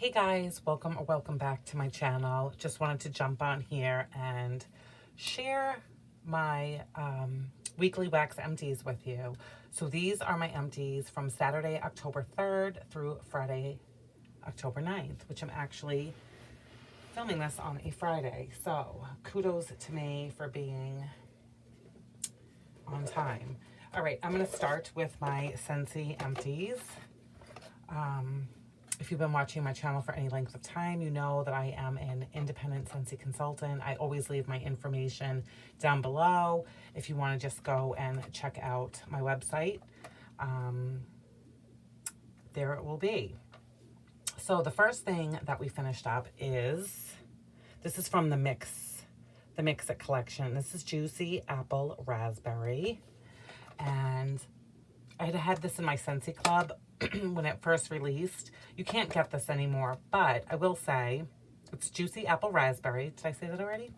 Hey guys, welcome back to my channel. Just wanted to jump on here and share my weekly wax empties with you. So these are my empties from Saturday, October 3rd through Friday, October 9th, which I'm actually filming this on a Friday. So kudos to me for being on time. All right, I'm going to start with my Scentsy empties. If you've been watching my channel for any length of time, you know that I am an independent Scentsy consultant. I always leave my information down below if you want to just go and check out my website. There it will be. So the first thing that we finished up is, this is from the Mix It collection. This is Juicy Apple Raspberry. And I had this in my Scentsy Club when it first released. You can't get this anymore, but I will say it's Juicy Apple Raspberry. Did I say that already?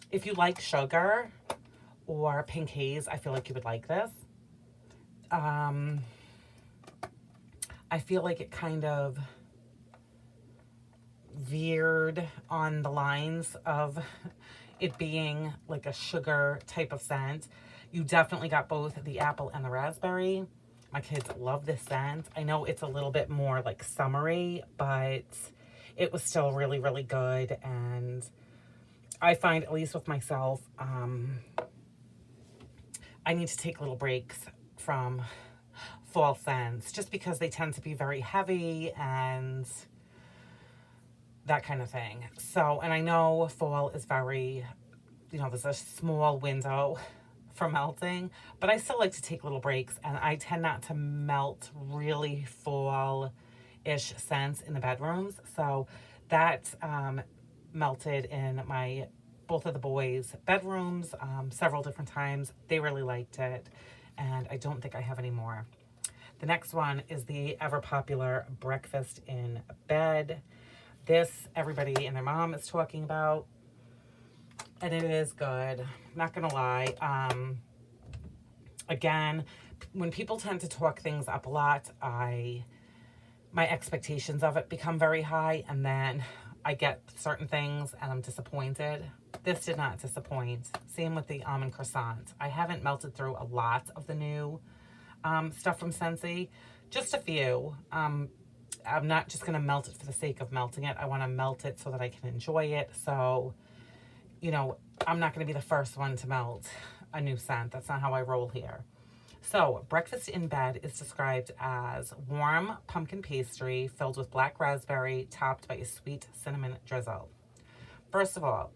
If you like sugar or pink haze, I feel like you would like this. I feel like it kind of veered on the lines of it being like a sugar type of scent. You definitely got both the apple and the raspberry. My kids love this scent. I know it's a little bit more like summery, but it was still really, really good. And I find, at least with myself, I need to take little breaks from fall scents just because they tend to be very heavy and that kind of thing. So, and I know fall is very, there's a small window for melting, but I still like to take little breaks, and I tend not to melt really fall-ish scents in the bedrooms. So that melted in both of the boys' bedrooms several different times. They really liked it, and I don't think I have any more. The next one is the ever popular Breakfast in Bed. This everybody and their mom is talking about, and it is good. Not gonna lie. Again, when people tend to talk things up a lot, my expectations of it become very high, and then I get certain things and I'm disappointed. This did not disappoint. Same with the almond croissant. I haven't melted through a lot of the new stuff from Scentsy, just a few. I'm not just going to melt it for the sake of melting it. I want to melt it so that I can enjoy it. So, I'm not going to be the first one to melt a new scent. That's not how I roll here. So, Breakfast in Bed is described as warm pumpkin pastry filled with black raspberry topped by a sweet cinnamon drizzle. First of all,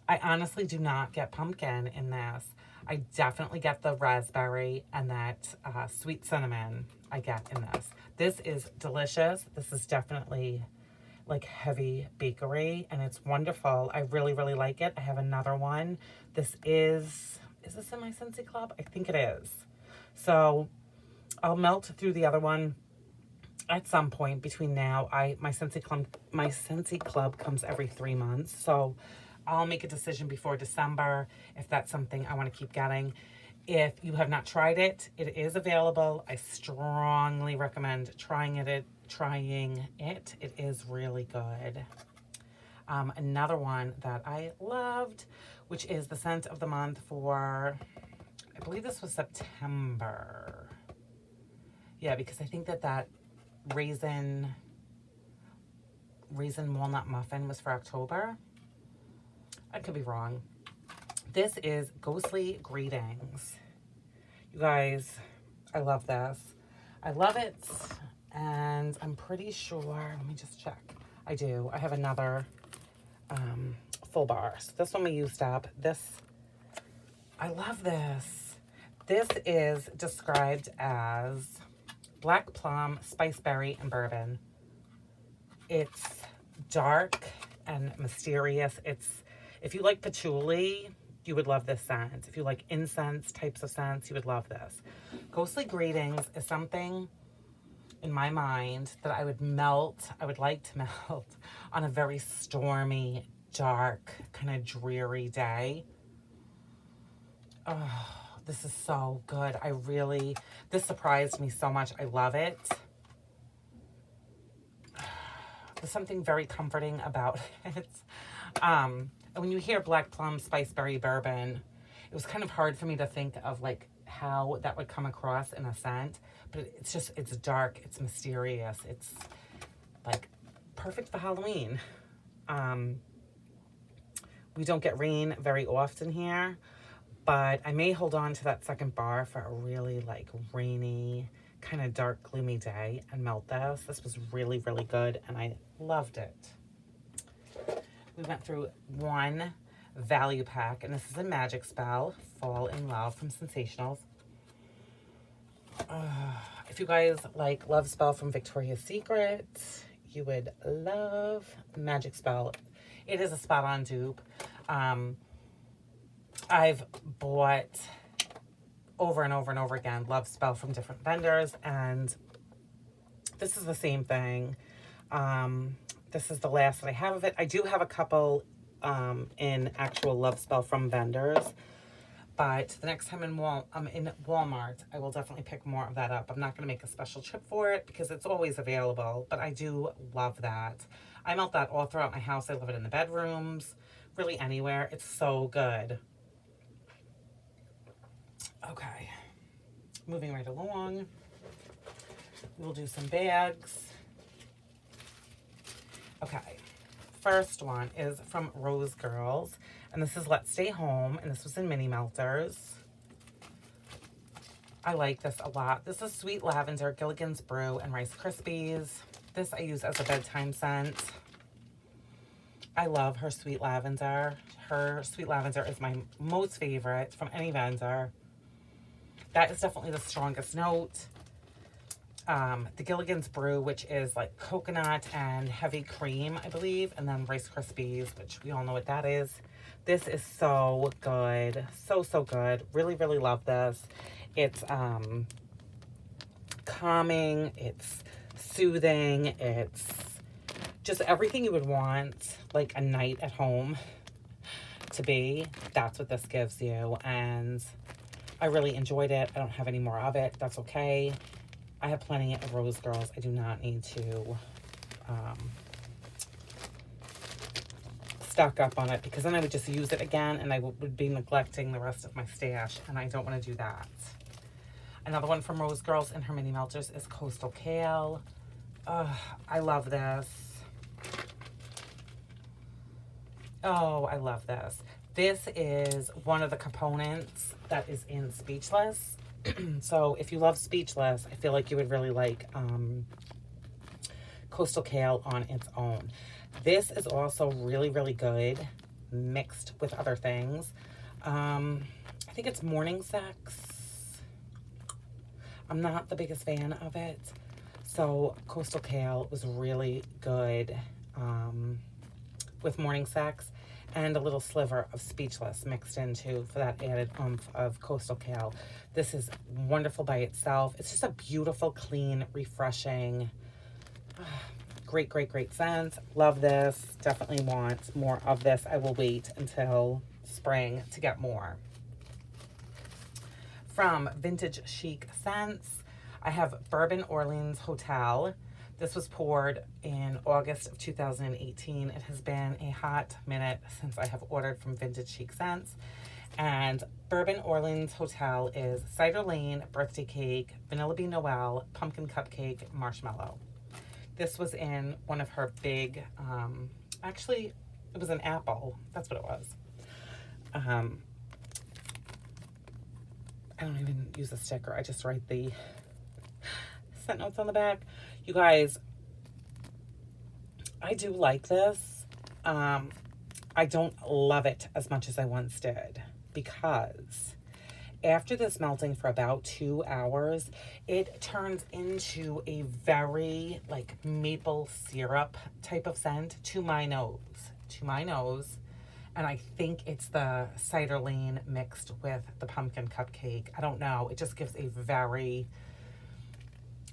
I honestly do not get pumpkin in this. I definitely get the raspberry and that sweet cinnamon I get in this. This is delicious. This is definitely like heavy bakery, and it's wonderful. I really, really like it. I have another one. This is this in my Scentsy Club? I think it is. So I'll melt through the other one at some point between now. My Scentsy Club comes every 3 months, so I'll make a decision before December if that's something I want to keep getting. If you have not tried it, it is available. I strongly recommend trying it. It is really good. Another one that I loved, which is the scent of the month for, I believe this was September. Yeah, because I think that raisin walnut muffin was for October. I could be wrong. This is Ghostly Greetings. You guys, I love this. I love it, and I'm pretty sure, let me just check. I do. I have another full bar. So this one we used up. I love this. This is described as black plum, spiceberry, and bourbon. It's dark and mysterious. If you like patchouli, you would love this scent. If you like incense types of scents, you would love this. Ghostly Greetings is something in my mind that I would like to melt on a very stormy, dark, kind of dreary day. Oh, this is so good. This surprised me so much. I love it. There's something very comforting about it. When you hear black plum spice berry bourbon, it was kind of hard for me to think of like how that would come across in a scent, but it's dark, it's mysterious, it's like perfect for Halloween. We don't get rain very often here, but I may hold on to that second bar for a really like rainy, kind of dark, gloomy day and melt this. This was really, really good, and I loved it. We went through one value pack, and this is a Magic Spell, Fall in Love from Sensationals. If you guys like Love Spell from Victoria's Secret, you would love Magic Spell. It is a spot-on dupe. I've bought over and over and over again Love Spell from different vendors, and this is the same thing. This is the last that I have of it. I do have a couple in actual Love Spell from vendors, but the next time I'm in Walmart, I will definitely pick more of that up. I'm not going to make a special trip for it because it's always available, but I do love that. I melt that all throughout my house. I love it in the bedrooms, really anywhere. It's so good. Okay, moving right along. We'll do some bags. Okay, first one is from Rose Girls, and this is Let's Stay Home, and this was in mini melters. I like this a lot. This is Sweet Lavender, Gilligan's Brew, and Rice Krispies. This I use as a bedtime scent. I love her Sweet Lavender. Her Sweet Lavender is my most favorite from any vendor. That is definitely the strongest note. The Gilligan's Brew, which is like coconut and heavy cream, I believe, and then Rice Krispies, which we all know what that is. This is so good. So, so good. Really, really love this. It's calming. It's soothing. It's just everything you would want like a night at home to be. That's what this gives you. And I really enjoyed it. I don't have any more of it. That's okay. I have plenty of Rose Girls. I do not need to stock up on it, because then I would just use it again and I would be neglecting the rest of my stash, and I don't want to do that. Another one from Rose Girls in her mini melters is Coastal Kale. I love this. Oh, I love this. This is one of the components that is in Speechless. So if you love Speechless, I feel like you would really like Coastal Kale on its own. This is also really, really good mixed with other things. I think it's morning sex. I'm not the biggest fan of it. So Coastal Kale was really good with morning sex, and a little sliver of Speechless mixed into for that added oomph of Coastal Kale. This is wonderful by itself. It's just a beautiful, clean, refreshing, great, great, great scent. Love this. Definitely want more of this. I will wait until spring to get more. From Vintage Chic Scents, I have Bourbon Orleans Hotel. This was poured in August of 2018. It has been a hot minute since I have ordered from Vintage Chic Scents. And Bourbon Orleans Hotel is Cider Lane, Birthday Cake, Vanilla Bean Noel, Pumpkin Cupcake, Marshmallow. This was in one of her big, actually, it was an apple. That's what it was. I don't even use a sticker. I just write the scent notes on the back. You guys, I do like this. I don't love it as much as I once did, because after this melting for about 2 hours, it turns into a very like maple syrup type of scent to my nose. And I think it's the Cider Lane mixed with the pumpkin cupcake. I don't know. It just gives a very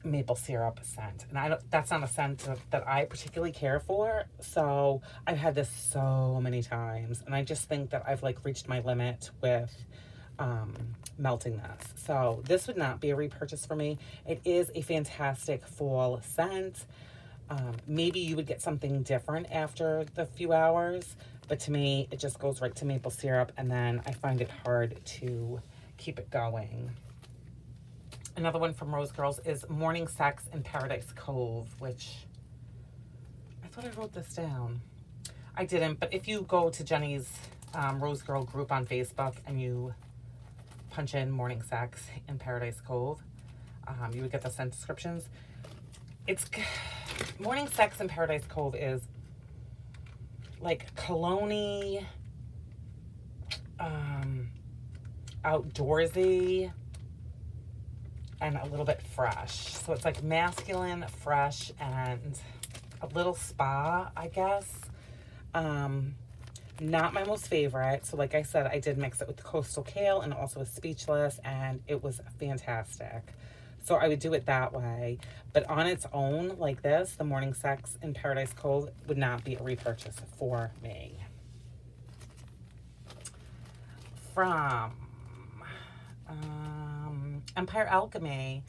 maple syrup scent, and that's not a scent that I particularly care for. So I've had this so many times, and I just think that I've like reached my limit with melting this. So this would not be a repurchase for me. It is a fantastic fall scent. Maybe you would get something different after the few hours, but to me, it just goes right to maple syrup, and then I find it hard to keep it going. Another one from Rose Girls is Morning Sex in Paradise Cove, which I thought I wrote this down. I didn't, but if you go to Jenny's Rose Girl group on Facebook and you punch in Morning Sex in Paradise Cove, you would get the scent descriptions. Morning Sex in Paradise Cove is like cologne-y, outdoorsy, and a little bit fresh. So it's like masculine, fresh, and a little spa, I guess. Not my most favorite. So like I said, I did mix it with the Coastal Kale and also with Speechless, and it was fantastic. So I would do it that way. But on its own, like this, the Morning Sex in Paradise Cove would not be a repurchase for me. From Empire Alchemy,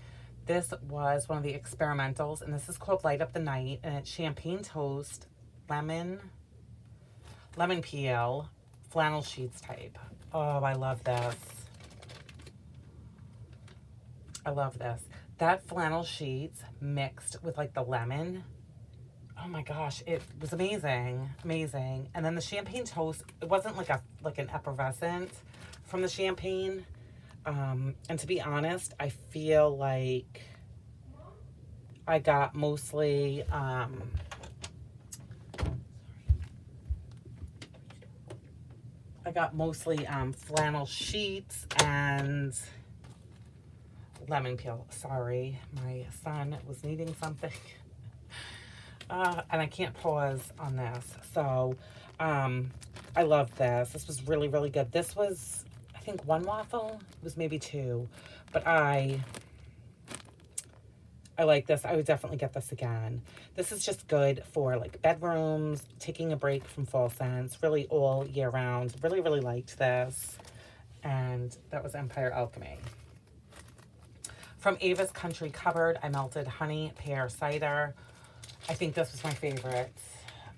this was one of the experimentals, and this is called Light Up the Night, and it's champagne toast, lemon peel, flannel sheets type. Oh, I love this. I love this. That flannel sheets mixed with like the lemon. Oh my gosh, it was amazing. Amazing. And then the champagne toast, it wasn't like an effervescent from the champagne. And to be honest, I feel like I got mostly flannel sheets and lemon peel. Sorry, my son was needing something. And I can't pause on this. So, I love this. This was really, really good. This was, I think, one waffle. It was maybe two. But I like this. I would definitely get this again. This is just good for like bedrooms, taking a break from fall scents, really all year round. Really, really liked this. And that was Empire Alchemy. From Ava's Country Cupboard, I melted honey, pear, cider. I think this was my favorite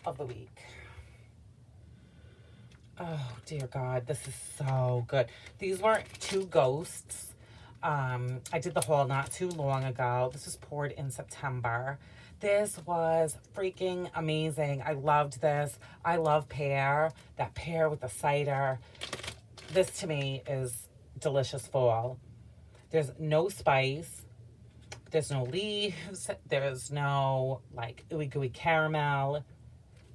of the week. Oh, dear God. This is so good. These were two ghosts. I did the haul not too long ago. This was poured in September. This was freaking amazing. I loved this. I love pear. That pear with the cider. This, to me, is delicious fall. There's no spice. There's no leaves. There's no, like, ooey gooey caramel.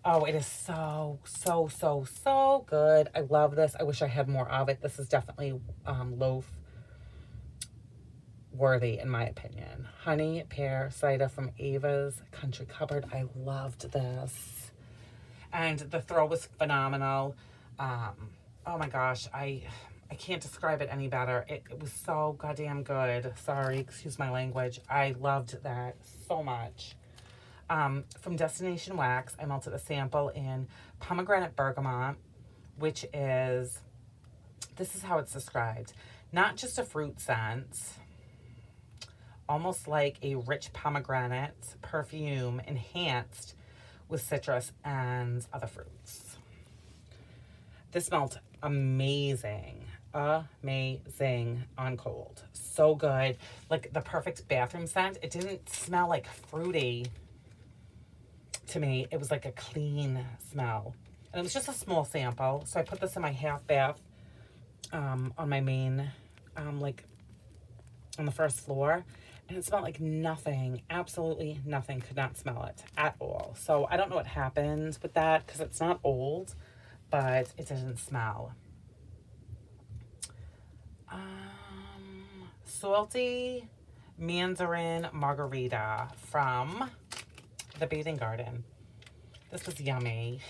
Oh, it is so, so, so, so good. I love this. I wish I had more of it. This is definitely loaf worthy, in my opinion. Honey, pear, cider from Ava's Country Cupboard. I loved this. And the throw was phenomenal. Oh my gosh, I can't describe it any better. It was so goddamn good. Sorry, excuse my language. I loved that so much. From Destination Wax, I melted a sample in pomegranate bergamot, which is, this is how it's described. Not just a fruit scent, almost like a rich pomegranate perfume enhanced with citrus and other fruits. This smelled amazing. Amazing on cold. So good. Like the perfect bathroom scent. It didn't smell like fruity to me. It was like a clean smell. And it was just a small sample. So I put this in my half bath on my main, like on the first floor. And it smelled like nothing. Absolutely nothing. Could not smell it at all. So I don't know what happened with that because it's not old, but it didn't smell. Salty Mandarin Margarita from the Bathing Garden. This was yummy.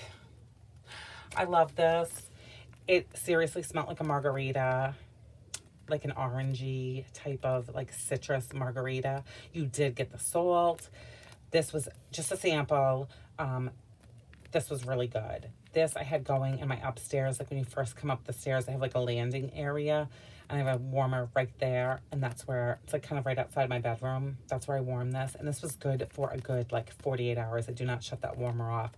I love this. It seriously smelled like a margarita, like an orangey type of like citrus margarita. You did get the salt. This was just a sample. This was really good. This I had going in my upstairs. Like when you first come up the stairs, I have like a landing area and I have a warmer right there. And that's where, it's like kind of right outside my bedroom. That's where I warm this. And this was good for a good like 48 hours. I do not shut that warmer off.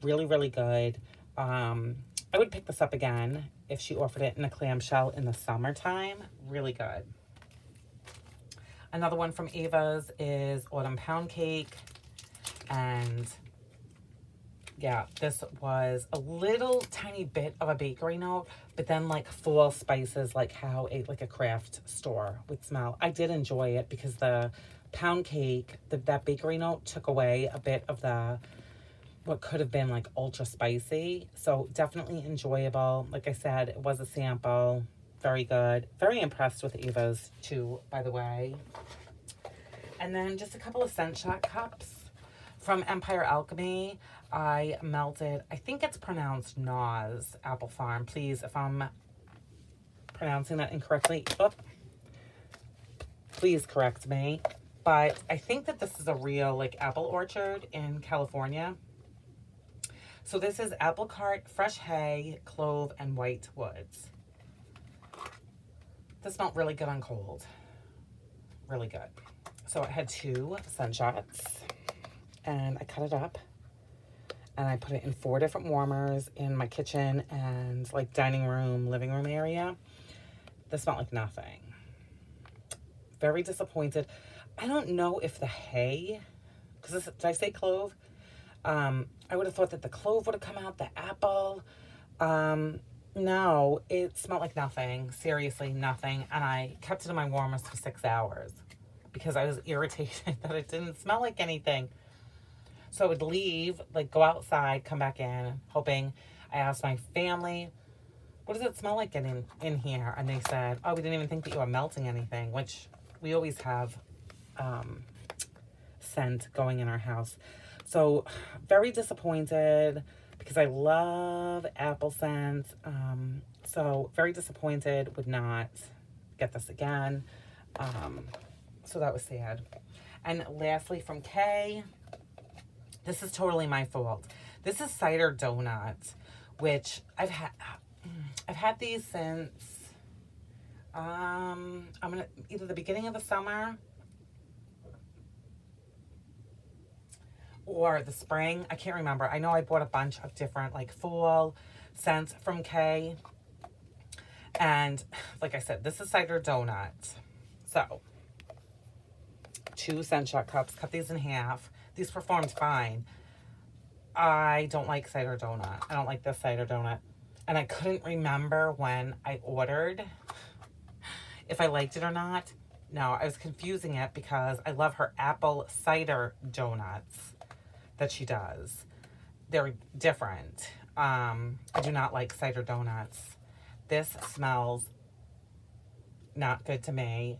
Really, really good. I would pick this up again if she offered it in a clamshell in the summertime. Really good. Another one from Ava's is Autumn Pound Cake. And yeah, this was a little tiny bit of a bakery note, but then like fall spices, like how like a craft store would smell. I did enjoy it because the pound cake, that bakery note took away a bit of the what could have been like ultra spicy. So definitely enjoyable. Like I said, it was a sample. Very good. Very impressed with Ava's too, by the way. And then just a couple of scent shot cups from Empire Alchemy. I melted, I think it's pronounced Nas Apple Farm. Please, if I'm pronouncing that incorrectly, please correct me. But I think that this is a real like apple orchard in California. So this is apple cart, fresh hay, clove, and white woods. This smelled really good on cold. Really good. So I had 2 scent shots and I cut it up and I put it in 4 different warmers in my kitchen and like dining room, living room area. This smelled like nothing. Very disappointed. I don't know if the hay, because did I say clove? I would have thought that the clove would have come out, the apple. No, it smelled like nothing. Seriously, nothing. And I kept it in my warmers for 6 hours because I was irritated that it didn't smell like anything. So I would leave, like go outside, come back in, hoping. I asked my family, what does it smell like in here? And they said, oh, we didn't even think that you were melting anything, which we always have scent going in our house. So very disappointed because I love apple scents. So very disappointed, would not get this again. So that was sad. And lastly from Kay, this is totally my fault. This is cider donuts, which I've had these since I'm gonna either the beginning of the summer or the spring. I can't remember. I know I bought a bunch of different like fall scents from Kay. And like I said, this is cider donuts. So 2 scent shot cups, cut these in half. These performed fine. I don't like cider donut. I don't like this cider donut. And I couldn't remember when I ordered if I liked it or not. No, I was confusing it because I love her apple cider donuts that she does. They're different. I do not like cider donuts. This smells not good to me.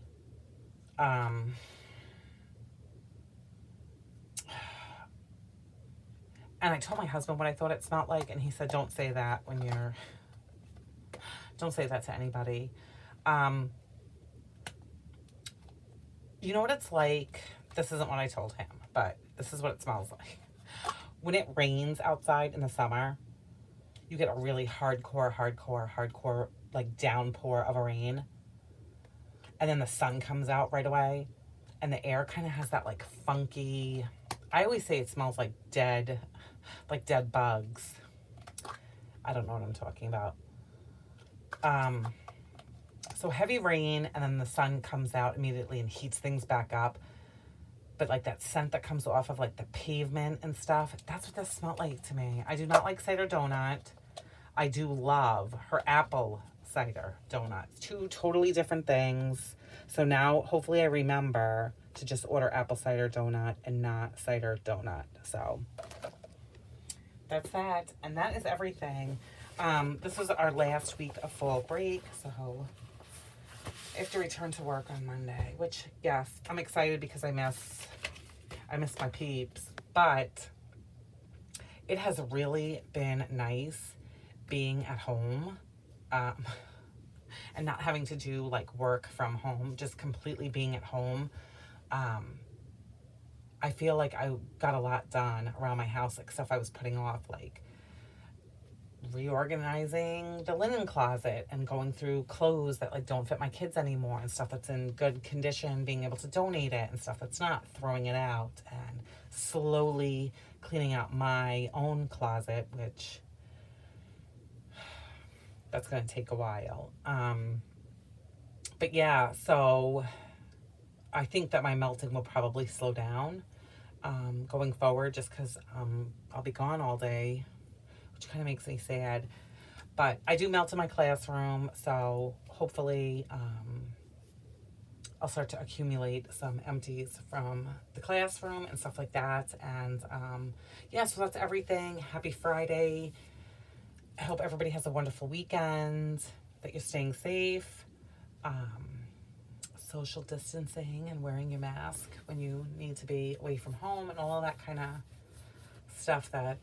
And I told my husband what I thought it smelled like, and he said, don't say that don't say that to anybody. You know what it's like? This isn't what I told him, but this is what it smells like. When it rains outside in the summer, you get a really hardcore, like downpour of a rain. And then the sun comes out right away. And the air kind of has that like funky, I always say it smells like dead bugs. I don't know what I'm talking about. So heavy rain and then the sun comes out immediately and heats things back up. But like that scent that comes off of like the pavement and stuff, that's what this smelled like to me. I do not like cider donut. I do love her apple cider donuts. 2 totally different things. So now hopefully I remember to just order apple cider donut and not cider donut. So that's that. And that is everything. This was our last week of fall break. So I have to return to work on Monday, which yes, I'm excited because I miss my peeps, but it has really been nice being at home, and not having to do like work from home, just completely being at home. I feel like I got a lot done around my house, like stuff I was putting off, like reorganizing the linen closet and going through clothes that like don't fit my kids anymore and stuff that's in good condition, being able to donate it, and stuff that's not, throwing it out, and slowly cleaning out my own closet, which that's going to take a while. But yeah, so I think that my melting will probably slow down going forward, just because I'll be gone all day, which kind of makes me sad. But I do melt in my classroom, so hopefully I'll start to accumulate some empties from the classroom and stuff like that. And yeah, so that's everything. Happy Friday. I hope everybody has a wonderful weekend, that you're staying safe, social distancing and wearing your mask when you need to be away from home, and all of that kind of stuff that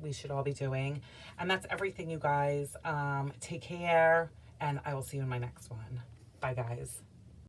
we should all be doing. And that's everything, you guys. Take care, and I will see you in my next one. Bye, guys.